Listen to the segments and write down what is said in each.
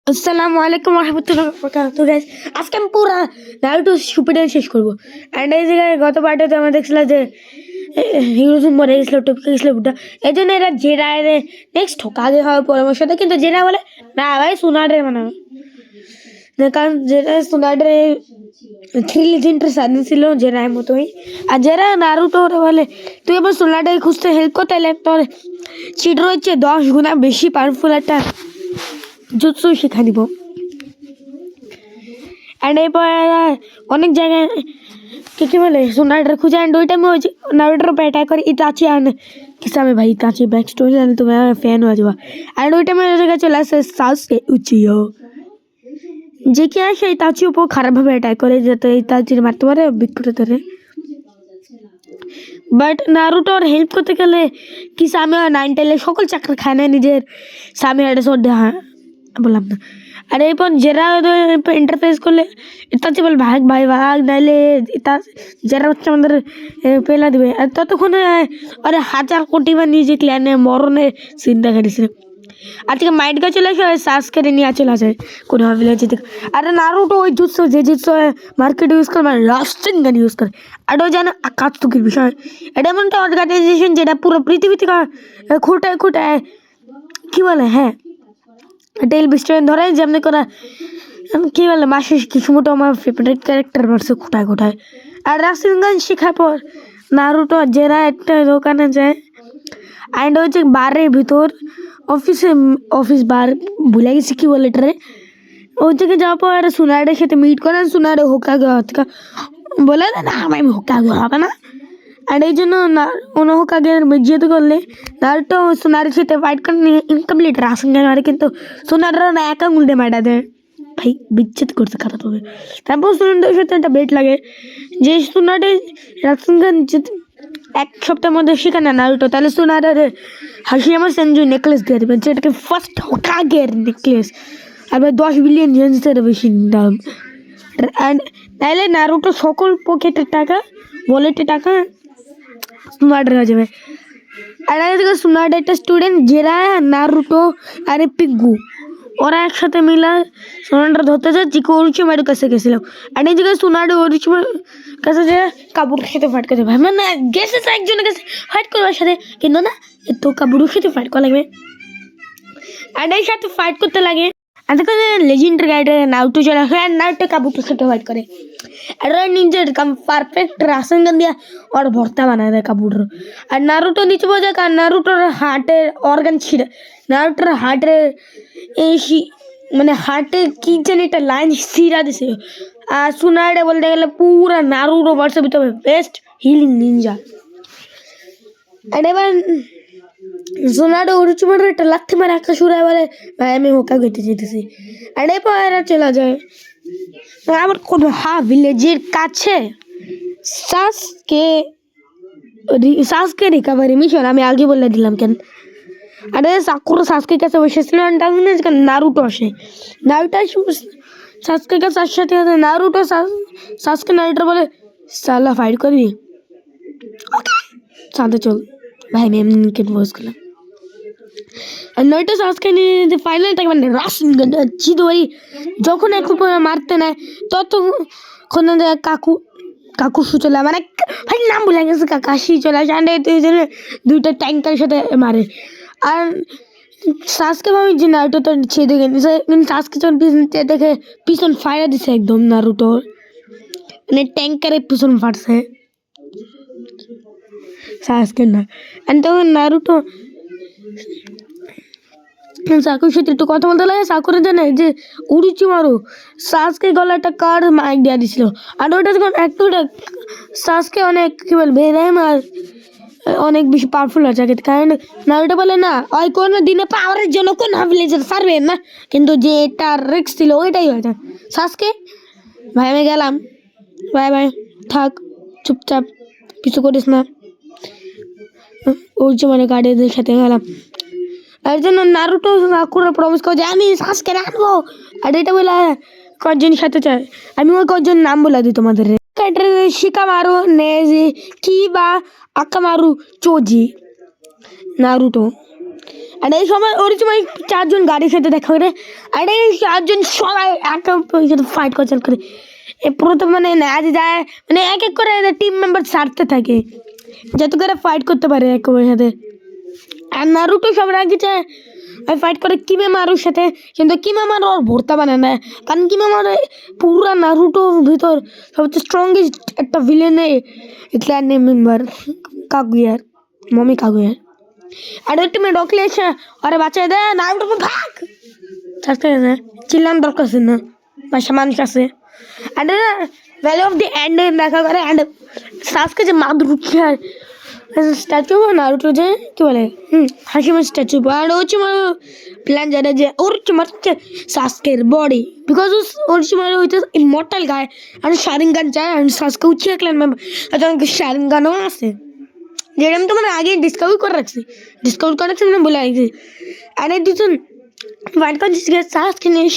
আসসালামু আলাইকুম রহমতুল্লাহ বরকাতুহু। তো গাইস, আজকে আমি পুরা নারুটো সুপিরিয়র শেষ করবো। অ্যান্ড এই জায়গায় গত পার্টিতে আমরা দেখছিলাম যে হিরোজুন মরে গেছিলো, টপকে গেছিলো বুটা। এই জন্য এরা জেরায় নেক্সট কাজে হওয়ার পরামর্শ দেয়, কিন্তু জেরা বলে না ভাই সুনাডের মানে কারণ জেরা সুনাডের থ্রি লিজেন্ডের স্বাধীন ছিল জেরার মতোই। আর জেরা নারুটো বলে তুই এবার সুনাডে খুঁজতে হেল্প করতে এলে তোর চিট রয়েছে 10 গুণা বেশি পাওয়ারফুল একটা জুৎসু শিখা দিব। অ্যান্ড এরপর অনেক জায়গায় কি বলে সোনাটার খুঁজে অ্যান্ড ওই টাইমে নারুটোর पे अटैक করে ইতাচি অ্যান্ড কিসামে ভাই ইতাচি ব্যাক স্টোরি জানলে তুমি ফ্যান হয়ে যাবা। অ্যান্ড ওই টাইমে জায়গায় চলে আসে সাসকে উচিও, যে কি আসে ইতাচির উপর খারাপভাবে অ্যাটাক করে যাতে ইতাচির মারতে পারে বিক্রি ধরে। বাট নারুটোর হেল্প করতে গেলে কিসামে নাইন টেলে সকল চাকরি খায় না, নিজের সামনে একটা সর্দে বললাম না। আর এরপর জেরা ইন্টারফেস করলে ইতাচি বল ভাগ ভাই ভাগ, নাইলে ইতা জেরা হচ্ছে আমাদের পেলা দেবে। আর ততক্ষণে আরে 1000 কোটি নিজে ক্ল্যানে মরণের সিন দেখা দিয়েছিল। আজকে মাইন্ড কা চলে আসে শ্বাস করে নিয়ে চলে আসে কোনো ভিলেজ থেকে। আরে নারুটো ওই জুৎসু যে জুৎসু মার্কেট ইউজ করে মানে লাস্টিং গান ইউজ করে। আর ওই জানে আকাশতুকির বিষয়, এটা এমন একটা অর্গানাইজেশন যেটা পুরো পৃথিবী থেকে খুঁটায় খুঁটায় কী বলে হ্যাঁ টেল বিস্টারেন্ট ধরে যেমনি করা কী বলে মাসে কিছু মতো আমার ফেভারিট ক্যারেক্টার মারছে খুঁটায় খুঁটায়। আর রাসিন গান শেখার পর নারুটো জেরা একটা দোকানে যায় অ্যান্ড হচ্ছে বারের ভিতর অফিস বার ভুলে গেছি কী বলে এটারে। ওই থেকে যাওয়ার পর সুনারের সাথে মিট করেন, সুনারে হোকাগে থেকে বলে না আমি হোকাগে হবে না। আর এই জন্য হোকাগে যেতে করলে নারুটো সুনারের সাথে ফাইট করে নিয়ে ইনকমপ্লিট রাসিন গান মারে, কিন্তু সুনাররা না একা উল্টে মারা দেয় ভাই বিচ্ছেদ করতে খারাপ হবে। তারপর সুনারের সাথে একটা বেট লাগে যে সুনারে রাসিন গান এক সপ্তাহের মধ্যে শেখে না নারুটো, তাহলে সুনারের হাসিয়ামা সেনজু নেকলেস দিয়ে দেবেন, যেটাকে ফার্স্ট হোকাগের নেকলেস। আর ভাই 10 বিলিয়ন জেন্সের বেশি দাম। অ্যান্ড নাইলে নারুটো সকল পকেটের টাকা ওয়ালেটের টাকা সুনাডের হয়ে যাবে। আর আগে সুনাডের একটা স্টুডেন্ট জেরা নারুটো আর পিগ্গু ওরা একসাথে মিলা সোনাটা ধরতে যায় চিকো ওরুচিমারুর কাছে গেছিল। আর এই জায়গায় সোনাডে ওরুচিমার কাছে যে কাবুরের সাথে ফাইট করতে ভাই মানে গেছে একজনের কাছে ফাইট করবার সাথে, কিন্তু না তো কাবুরের সাথে ফাইট করা লাগবে। আর এই সাথে ফাইট করতে লাগে আর দেখো লেজেন্ডারি গাইডে নারুটো চলে আসে আর নারুটো কাবুরের সাথে ফাইট করে। আর নিজের পারফেক্ট রাসেন গান দিয়া ওর ভর্তা বানায় দেয় কাবুরের। আর নারুটো নিচে পড়ে যায় কারণ নারুটোর হার্টের অর্গান ছিঁড়ে, নারুটোর হার্টের এই মানে হার্টে কি যেন একটা লাইন সিরা দিছে। আর সুনাডে বলতে গেলে পুরা নারুটো ভার্সের ভিতরে বেস্ট হিলিং নিনজা। আর এবার সোনাডে ওরুচিমারুর একটা লাথি মারে একটা সুরা বলে ভাই আমি হোকা গেতে যেতেছি। আর এরপর এরা চলে যায় আবার কোনো ভিলেজের কাছে সাসকে রিকাভারি মিশন। আমি আগে বলে দিলাম কেন। আরে সাকুরা সাসকে কাছে বসেছিল নারুটো আসে, নারুটো সাসকে কাছে সাথে নারুটো সাসকে নারুটো বলে সালা ফাইট করবি ওকে সাথে চল ভাই আমি এমনিকে বস করলাম। আর নারুটো সাসকে নিয়ে ফাইনাল টাইম মানে রাসিন গান চিদোরি যখন এক মারতে নেয় ততক্ষণ কাকু চলে মানে ভাই নাম ভুলে গেছে কাকাশি চলে আসে। আর দুইটা ট্যাঙ্কের সাথে মারে। আর সাসকে ভাবি যে নারুটো তো ছেদে গেছে, কিন্তু সাসকে যখন পিছন দেখে পিছন ফায়ার দিছে একদম নারুটো মানে ট্যাঙ্কারে পিছন ফাটছে সাসকে না। আর তখন নারুটো সাকুর সাথে একটু কথা বলতে লাগে। সাকুরে জানে যে ওরুচিমারু সাসকে গলা একটা কার মাইক দেওয়া দিছিল। আর ওটা যখন একটা সাসকে অনেক কী বলবে আর অনেক বেশি পাওয়ারফুল আছে কারণ নারুটো বলে না ওই কোনো দিনে পাওয়ারের জন্য কোনো ভিলেজার পারবে না, কিন্তু যে এটা রিস্ক ছিল ওইটাই হয়েছে। সাসকে ভাই আমি গেলাম, ভাই ভাই থাক চুপচাপ কিছু করিস না, ওরুচিমারু গার্ডের সাথে গেলাম। আর জন্য নারুটো সাকুরা প্রমিস করে যে আমি সাসকে রাখবো। আর এটা বলে কয়েকজন সাথে চায়, আমি ওই কয়েকজন নাম বলে দিই তোমাদের শিকামারু নেজি কিবা আকামারু চোজি নারুটো। আর এই সময় ওর সময় 4 জন গাড়ির সাথে দেখা করে, আর এই 4 জন সবাই একটা সাথে ফাইট করছে করে। এ পুরো তো মানে নাচ যায়, মানে এক এক করে টিম মেম্বার ছাড়তে থাকে যাতে করে ফাইট করতে পারে এক ওর সাথে। আর নারুটো সব রাগিছে ফাইট করে কিমেমারুর সাথে, কিন্তু কিমেমারু ওর ভর্তা বানায় না, কারণ কিমেমারু পুরা নারুটোর ভিতর সবচেয়ে স্ট্রংগেস্ট একটা ভিলেনে ক্ল্যান মেম্বার কাগুয়ার, মমি কাগুয়ার। আর ওই টিমে ঢকলে এসে আরে বাঁচাই দেয় নারুটো ভাগ থাকতে না, চিল্লান দরকার আছে না, বাসা মানুষ আছে। আর ভ্যালি অফ দি এন্ড দেখা করে। অ্যান্ড সাসকে যে মাদুরুকি আর স্ট্যাচু নারুটো যে কি বলে হাসিমার স্ট্যাচু, আর ওরচিমারু প্ল্যান জানে যে ওরচিমারু সাসকের বডি, বিকজ ওরচিমারু হইতে ইমর্টাল গায় আর শারিঙ্গান চায়, আর সাসকে উঠিয়ে ক্ল্যান মেম্বার অনেক শারিঙ্গানও আছে, যেটা আমি তো মানে আগে ডিসকাভার করে রাখছি মানে বলে রাখছি। আর এই দুজন ফাইট করছে সাসকে নিয়ে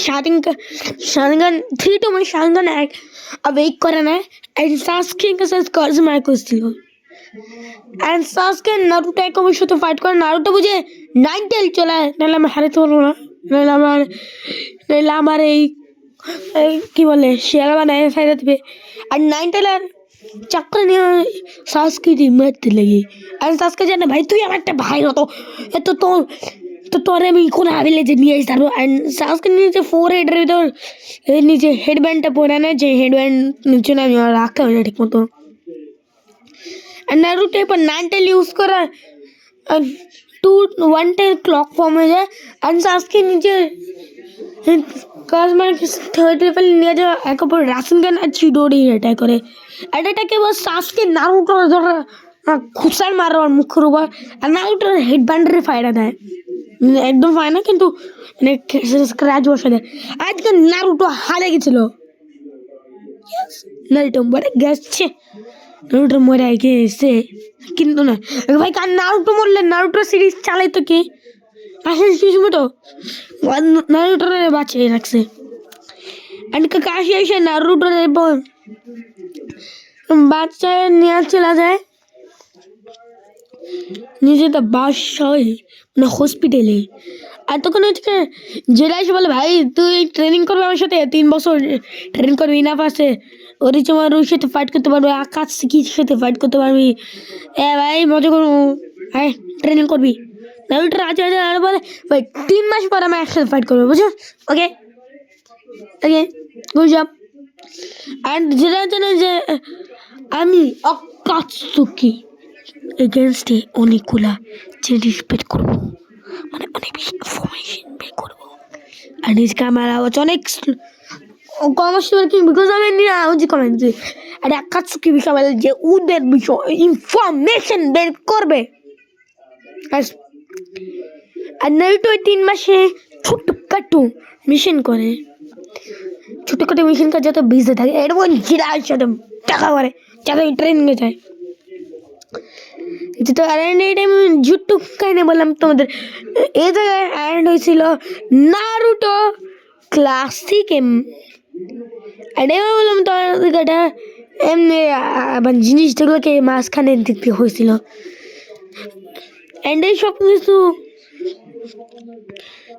শারিঙ্গান 3 to মানে শারিঙ্গান এক অ্যাওয়েক করে না, আর সাসকে সাথে কর্জ মার করছিল। অ্যান্ড সাসকে নারুটো এক অবশ্যই সাথে ফাইট করে, নারুটো বুঝে 9 টেল চলায়, নাহলে আমি হারাতে পারবো না, নাহলে আমার এই কী বলে শিয়াল বানায় ফায়দা দেবে। আর 9 টেলার চাকরি নিয়ে সাসকে দিয়ে মারতে লেগে, আর সাসকে জানে ভাই তুই আমার একটা ভাই হতো, এত তোরে আমি কোনো হাবিলে যে নিয়ে আসতে পারবো। অ্যান্ড সাসকে নিচে 4 হেডের ভিতর নিচে হেডব্যান্ডটা পরে নেয়, যে হেডব্যান্ড নিচে না রাখতে হবে না ঠিক মতো। আর নারুটো এরপর 9 টেল ইউজ করা 1 টেল ক্লক ফর্ম হয়ে যায়, আর সাসকে নিচে কাজমার 3rd লেভেল নিয়ে যাওয়া এক ওপর রাসেনগান আর চিডোরি অ্যাটাক করে। আর এটাকে বস সাসকে নারুটোর ধরা খুসার মারো আর মুখের উপর, আর নারুটোর হেডব্যান্ডের ফায়দা দেয়, একদম ফায় না কিন্তু মানে স্ক্র্যাচ বসে দেয়। আজকে নারুটো হারে গেছিল, নারুটো মরে গেছে, নারুটো মরে গেছে কিন্তু না ভাই, কার নারুটো মরলে নারুটো সিরিজ চালাই তো কে আসলে কিছু মতো নারুটোর বাঁচিয়ে রাখছে। অ্যান্ড কাশি এসে নারুটোর বাচ্চা নিয়ে চলে যায় নিজে তো বাসায় মানে হসপিটালে। আর তখন হচ্ছে জেলা এসে বলে ভাই তুই ট্রেনিং করবি আমার সাথে, 3 বছর ট্রেনিং করবি, ইনাফ আছে, ওর সাথে ফাইট করতে পারবি, আকাশ কি সাথে ফাইট করতে পারবি, ভাই মজা করবো, হ্যাঁ ট্রেনিং করবি। নারুটো রাজা আর বলে ভাই 3 মাস পর আমি একসাথে ফাইট করবো, বুঝছো, ওকে ওকে গুড জব। অ্যান্ড যেটা জানে যে আমি আকাতসুকি এগেনস্টে অনেকগুলা জিনিস বের করবো, মানে অনেক বেশি ইনফরমেশন বের করবো। আর নিজকে আমার আওয়াজ অনেক কম আসতে পারে, বিকজ আমি যে কমেন্ট আর আকাতসুকি বিষয় বলে যে ওদের বিষয় ইনফরমেশন বের করবে। আর নারুটো 3 মাসে ছোটখাটো মিশন করে, ছোটখাটো মিশন কাজ যত বিজে থাকে এরকম জিরার সাথে টাকা করে যাতে ট্রেনিংয়ে যায়। তো অ্যারেন্ড এই টাইম জুট্টু কাহিনী বললাম তোমাদের, এই জায়গায় অ্যারেন্ড হয়েছিল নারুটো ক্লাসিক এটাই বললাম তোমাদের এটা এমনি জিনিসগুলোকে মাঝখানে দিতে হয়েছিল। অ্যান্ড এই সব কিছু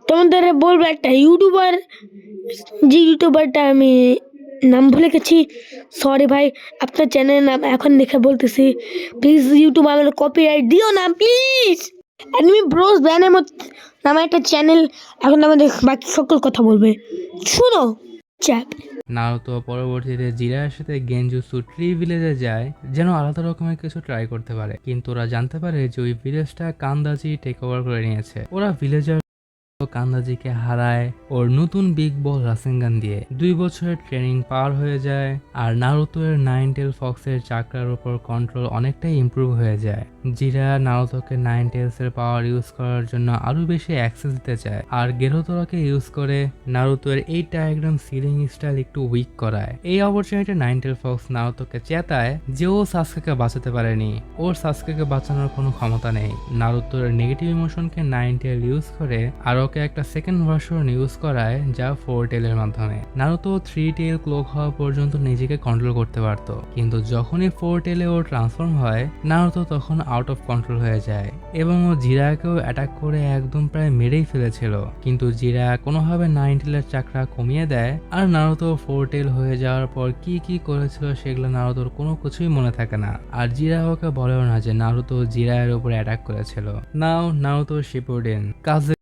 তোমাদের বলবো, একটা ইউটিউবার, যে ইউটিউবারটা আমি নাম ভুলে গেছি, সরি ভাই, আপনার চ্যানেলের নাম এখন দেখে বলতেছি, প্লিজ ইউটিউব আমার কপিরাইট দিও না প্লিজ। অ্যানিমি ব্রোস ব্যানের মতো নামে একটা চ্যানেল এখন আমাদের বাকি সকল কথা বলবে, শুনো চ্যাপ। নারুতো পরবর্তীতে জিরার সাথে গেনজুৎসু ট্রি ভিলেজে যায় যেন আলাদা রকমের কিছু ট্রাই করতে পারে, কিন্তু ওরা জানতে পারে যে ওই ভিলেজটা কান্দাজি টেক ওভার করে নিয়েছে। ওরা ভিলেজার কান্দাজিকে হারায় ওর নতুন বিগ বল রাসেনগান দিয়ে। 2 বছরের ট্রেনিং পার হয়ে যায়, আর নারুতো এর 9 টেল ফক্সের চাকরার উপর কন্ট্রোল অনেকটাই ইমপ্রুভ হয়ে যায়। জিরা নারুতোকে 9 টেলস এর পাওয়ার ইউজ করার জন্য আরো বেশি অ্যাক্সেস দিতে চায়, আর গেরোতোরাকে ইউজ করে নারুতো এর এই ডায়াগ্রাম সিলিং স্টাইল একটু উইক করায়। এই অপরচুনিটি 9 টেল ফক্স নারুতোকে চেতায় যে ও সাসকেকে বাঁচাতে পারেনি, ওর সাসকেকে বাঁচানোর কোনো ক্ষমতা নেই। নারুতোর নেগেটিভ ইমোশনকে 9 টেল ইউজ করে আরো ওকে একটা সেকেন্ড ভার্সন ইউজ করায়, যা 4 টেলের মাধ্যমে। নারুতো 3 টেল ক্লোক হওয়া পর্যন্ত নিজেকে কন্ট্রোল করতে পারত, কিন্তু যখনই 4 টেলে ও ট্রান্সফর্ম হয়, নারুতো তখন আউট অফ কন্ট্রোল হয়ে যায় এবং ও জিরাকেও অ্যাটাক করে একদম প্রায় মেরেই ফেলেছিল। কিন্তু জিরা কোনোভাবে 9 টেলের চাকরা কমিয়ে দেয়, আর নারুতো 4 টেল হয়ে যাওয়ার পর কি কি করেছিল সেগুলো নারুতোর কোনো কিছুই মনে থাকে না। আর জিরা ওকে বলেও না যে নারুতো জিরায়ের উপরে অ্যাটাক করেছিল। নাও নারুতো শিপুডেন কাজে